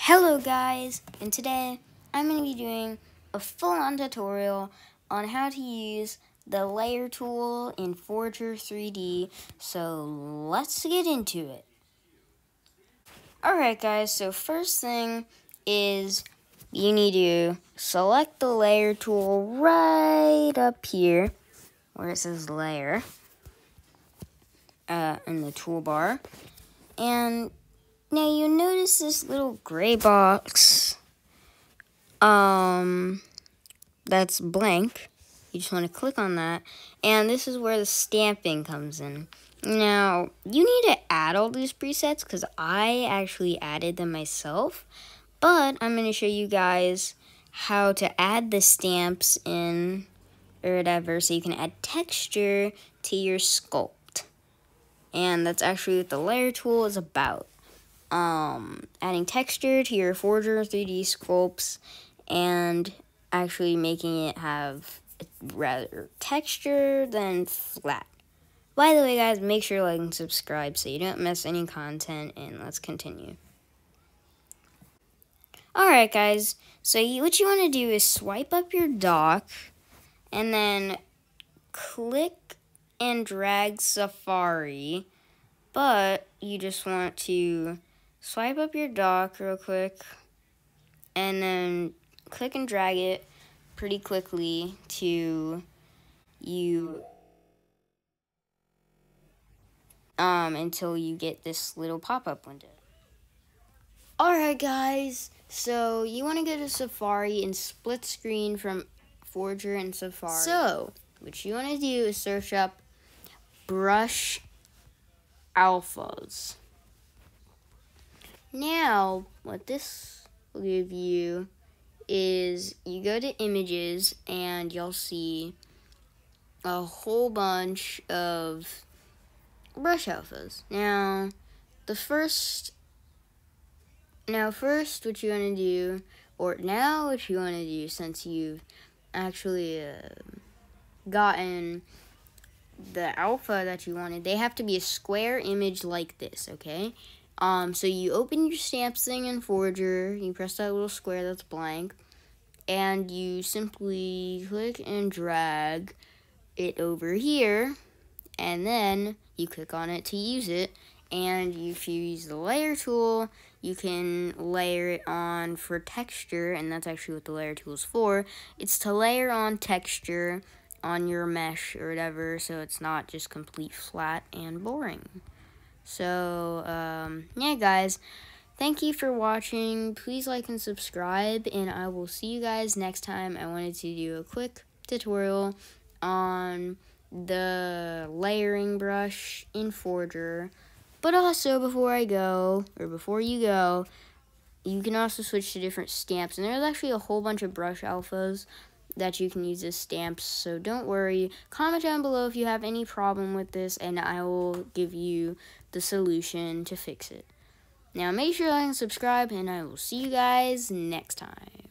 Hello guys, and today I'm going to be doing a full-on tutorial on how to use the layer tool in Forger 3D, so let's get into it. Alright guys, so first thing is you need to select the layer tool right up here where it says layer in the toolbar, and now you notice this little gray box that's blank. You just want to click on that, and this is where the stamping comes in. Now, you need to add all these presets because I actually added them myself, but I'm going to show you guys how to add the stamps in or whatever so you can add texture to your sculpt. And that's actually what the layer tool is about. Adding texture to your Forger 3D sculpts and actually making it have rather texture than flat. By the way guys, make sure to like and subscribe so you don't miss any content, and let's continue. Alright guys, so what you want to do is swipe up your dock and then click and drag Safari, but you just want to swipe up your dock real quick and then click and drag it pretty quickly to you until you get this little pop-up window. Alright guys, so you want to go to Safari and split screen from Forger and Safari. So what you want to do is search up brush alphas. Now, what this will give you is you go to images and you'll see a whole bunch of brush alphas. Now, first what you want to do, since you've actually gotten the alpha that you wanted, they have to be a square image like this, okay? So you open your stamps thing in Forger, you press that little square that's blank, and you simply click and drag it over here, and then you click on it to use it, and if you use the layer tool, you can layer it on for texture, and that's actually what the layer tool is for. It's to layer on texture on your mesh or whatever, so it's not just complete flat and boring. So, yeah guys, thank you for watching. Please like and subscribe, and I will see you guys next time. I wanted to do a quick tutorial on the layering brush in Forger, but also before you go, you can also switch to different stamps, and there's actually a whole bunch of brush alphas that you can use as stamps, so don't worry. Comment down below if you have any problem with this, and I will give you the solution to fix it. Now make sure to like and subscribe, and I will see you guys next time.